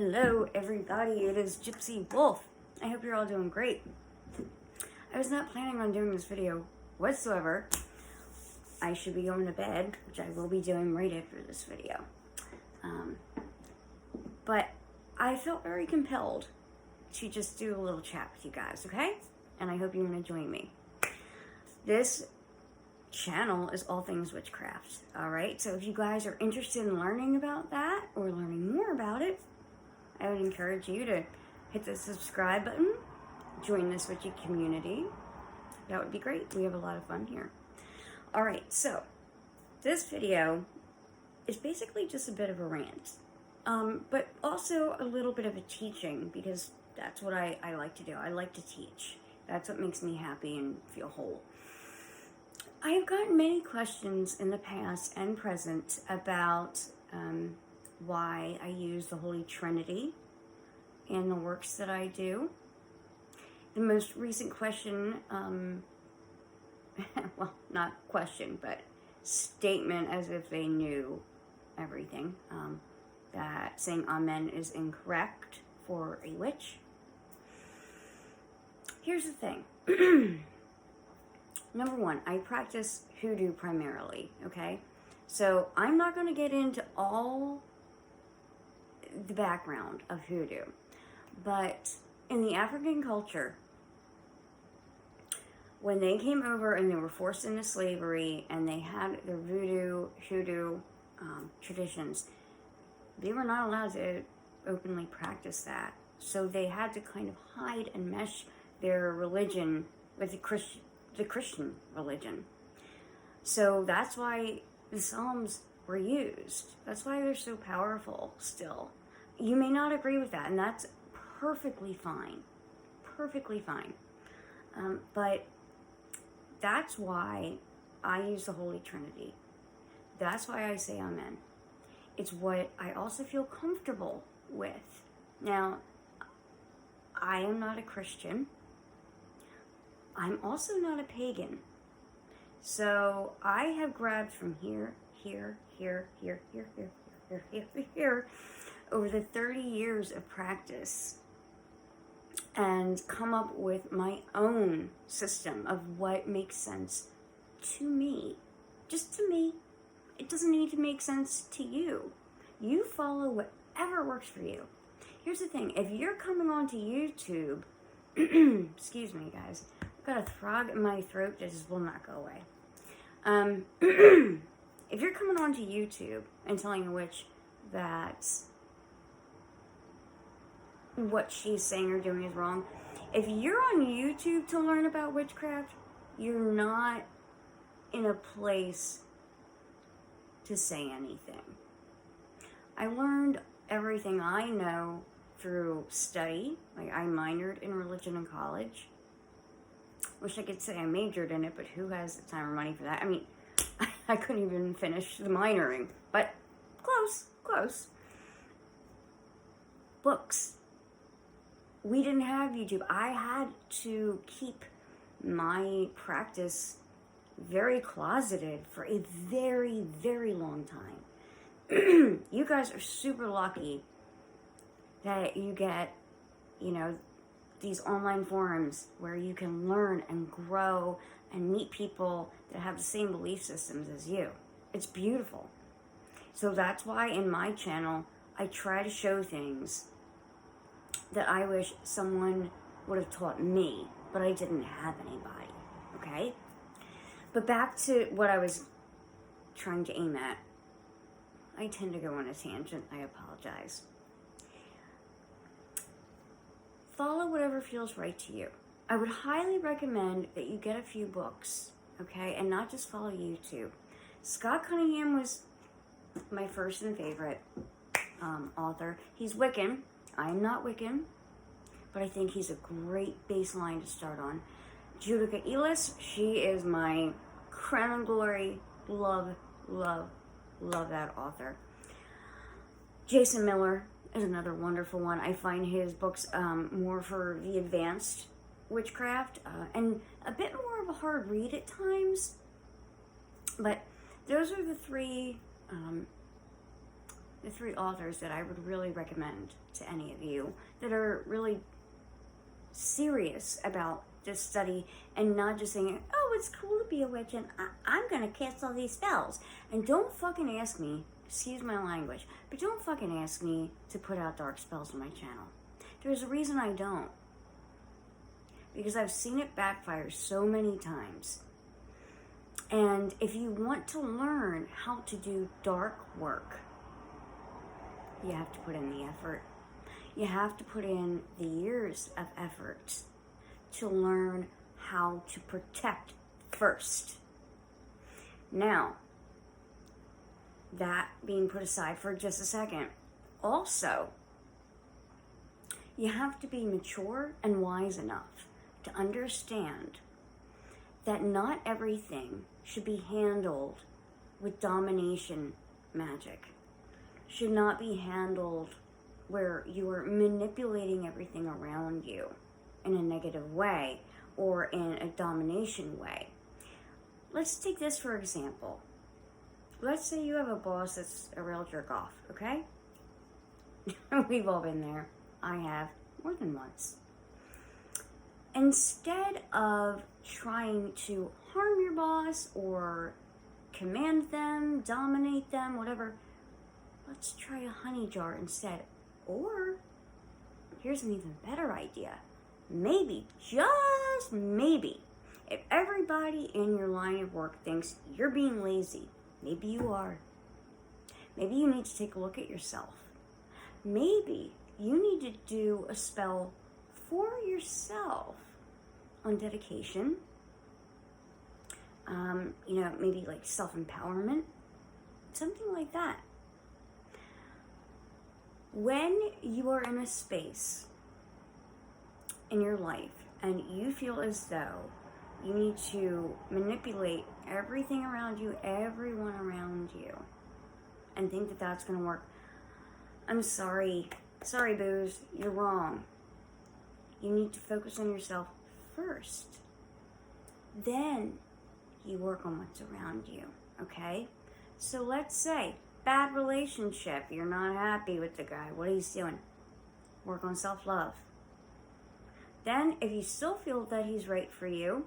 Hello everybody, it is Gypsy Wolf. I hope you're all doing great. I was not planning on doing this video whatsoever. I should be going to bed, which I will be doing right after this video. But I felt very compelled to just do a little chat with you guys, okay? And I hope you want to join me. This channel is all things witchcraft, all right? So if you guys are interested in learning about that or learning more about it, I would encourage you to hit the subscribe button, join this witchy community. That would be great. We have a lot of fun here. All right, so this video is basically just a bit of a rant, but also a little bit of a teaching, because that's what I like to do. I like to teach. That's what makes me happy and feel whole. I have gotten many questions in the past and present about why I use the Holy Trinity in the works that I do. The most recent question, well, not question, but statement, as if they knew everything, that saying amen is incorrect for a witch. Here's the thing. Number one, I practice hoodoo primarily, okay? So I'm not going to get into all the background of hoodoo, but in the African culture, when they came over and they were forced into slavery and they had their voodoo, hoodoo traditions, they were not allowed to openly practice that. So they had to kind of hide and mesh their religion with the Christian religion. So that's why the Psalms were used. That's why they're so powerful still. You may not agree with that, and that's perfectly fine. Perfectly fine. But that's why I use the Holy Trinity. That's why I say amen. It's what I also feel comfortable with. Now, I am not a Christian. I'm also not a pagan. So I have grabbed from here, over the 30 years of practice and come up with my own system of what makes sense to me. Just to me. It doesn't need to make sense to you. You follow whatever works for you. Here's the thing. If you're coming onto YouTube, excuse me guys, I've got a frog in my throat that just will not go away. If you're coming onto YouTube and telling a witch that what she's saying or doing is wrong, if you're on YouTube to learn about witchcraft, you're not in a place to say anything. I learned everything I know through study. Like, I minored in religion in college. Wish I could say I majored in it, but who has the time or money for that? I mean, I couldn't even finish the minoring, but close. Books. We didn't have YouTube. I had to keep my practice very closeted for a very, very long time. You guys are super lucky that you get, these online forums where you can learn and grow and meet people that have the same belief systems as you. It's beautiful. So that's why in my channel, I try to show things that I wish someone would have taught me, but I didn't have anybody, okay? But back to what I was trying to aim at. I tend to go on a tangent. I apologize. Follow whatever feels right to you. I would highly recommend that you get a few books, okay? And not just follow YouTube. Scott Cunningham was my first and favorite author. He's Wiccan. I'm not Wiccan, but I think he's a great baseline to start on. Judica Ellis, she is my crown and glory. Love that author. Jason Miller is another wonderful one. I find his books more for the advanced witchcraft and a bit more of a hard read at times. But those are the three the 3 authors that I would really recommend to any of you that are really serious about this study and not just saying, oh, it's cool to be a witch and I'm gonna cast all these spells. And don't fucking ask me, excuse my language, but don't fucking ask me to put out dark spells on my channel. There's a reason I don't. Because I've seen it backfire so many times. And if you want to learn how to do dark work, you have to put in the effort. You have to put in the years of effort to learn how to protect first. Now, that being put aside for just a second, also, you have to be mature and wise enough to understand that not everything should be handled with domination magic. Should not be handled where you are manipulating everything around you in a negative way or in a domination way. Let's take this for example. Let's say you have a boss that's a real jerk off, okay? We've all been there. I have more than once. Instead of trying to harm your boss or command them, dominate them, whatever, let's try a honey jar instead. Or, here's an even better idea. Maybe, just maybe, if everybody in your line of work thinks you're being lazy, maybe you are. Maybe you need to take a look at yourself. Maybe you need to do a spell for yourself on dedication. Maybe like self-empowerment, something like that. When you are in a space in your life and you feel as though you need to manipulate everything around you, everyone around you, and think that that's going to work, I'm sorry, booze, you're wrong. You need to focus on yourself first. Then you work on what's around you, okay? So let's say, bad relationship, you're not happy with the guy, what he's doing. Work on self-love. Then, if you still feel that he's right for you,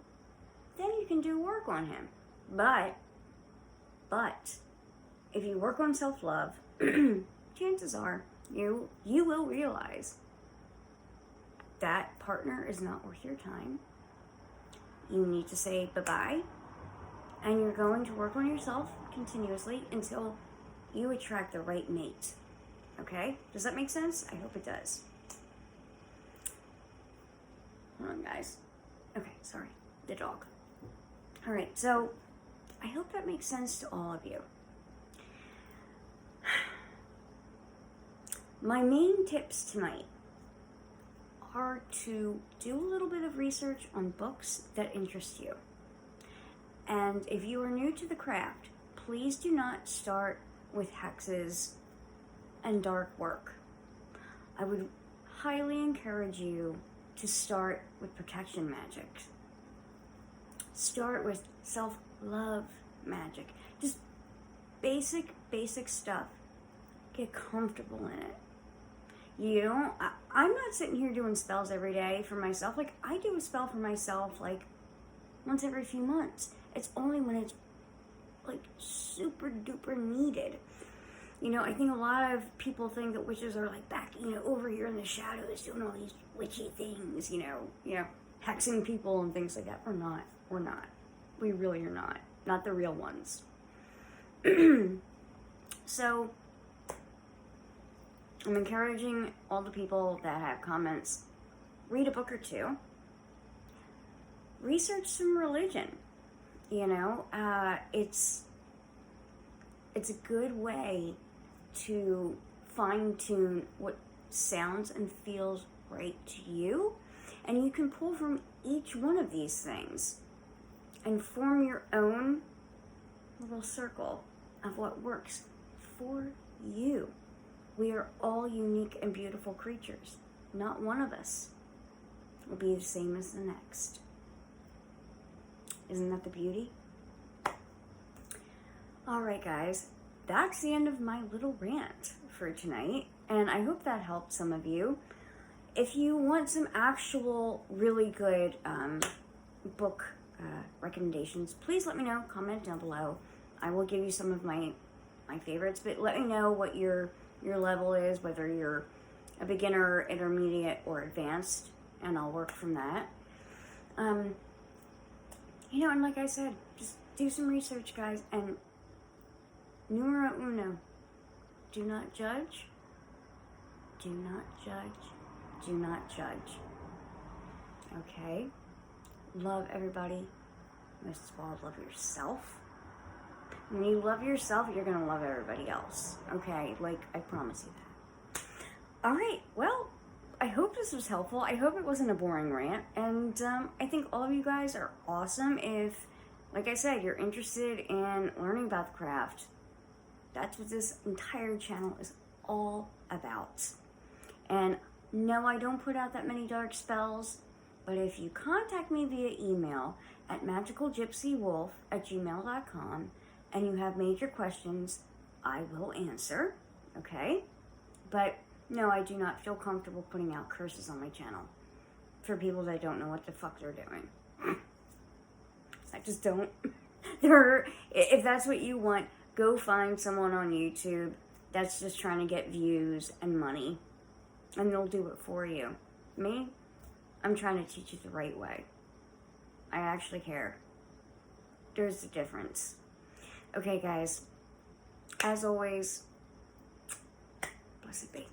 then you can do work on him. But, if you work on self-love, chances are you will realize that partner is not worth your time. You need to say bye-bye, and you're going to work on yourself continuously until you attract the right mate. Okay? Does that make sense? I hope it does. Hold on, guys. Okay, sorry. The dog. Alright, so I hope that makes sense to all of you. My main tips tonight are to do a little bit of research on books that interest you. And if you are new to the craft, please do not start with hexes and dark work. I would highly encourage you to start with protection magic. Start with self-love magic. Just basic stuff. Get comfortable in it. I'm not sitting here doing spells every day for myself. Like, I do a spell for myself, like, once every few months. It's only when it's, like, super duper needed. I think a lot of people think that witches are, like, back, over here in the shadows doing all these witchy things, hexing people and things like that. We're not. We really are not. Not the real ones. So, I'm encouraging all the people that have comments, read a book or two. Research some religion. It's a good way to fine-tune what sounds and feels right to you. And you can pull from each one of these things and form your own little circle of what works for you. We are all unique and beautiful creatures. Not one of us will be the same as the next. Isn't that the beauty? Alright guys, that's the end of my little rant for tonight, and I hope that helped some of you. If you want some actual really good book recommendations, please let me know. Comment down below. I will give you some of my favorites, but let me know what your level is, whether you're a beginner, intermediate, or advanced, and I'll work from that. You know, and like I said, just do some research, guys, and numero uno, do not judge, do not judge, do not judge, okay? Love everybody, most of all, love yourself. When you love yourself, you're gonna love everybody else, okay? Like, I promise you that. All right, well, I hope this was helpful. I hope it wasn't a boring rant, and I think all of you guys are awesome. If, like I said, you're interested in learning about the craft, that's what this entire channel is all about. And no, I don't put out that many dark spells, but if you contact me via email at magicalgypsywolf@gmail.com and you have major questions, I will answer, okay? But no, I do not feel comfortable putting out curses on my channel for people that don't know what the fuck they're doing. I just don't. If that's what you want, go find someone on YouTube that's just trying to get views and money, and they'll do it for you. Me, I'm trying to teach you the right way. I actually care. There's a difference. Okay, guys. As always, blessed be.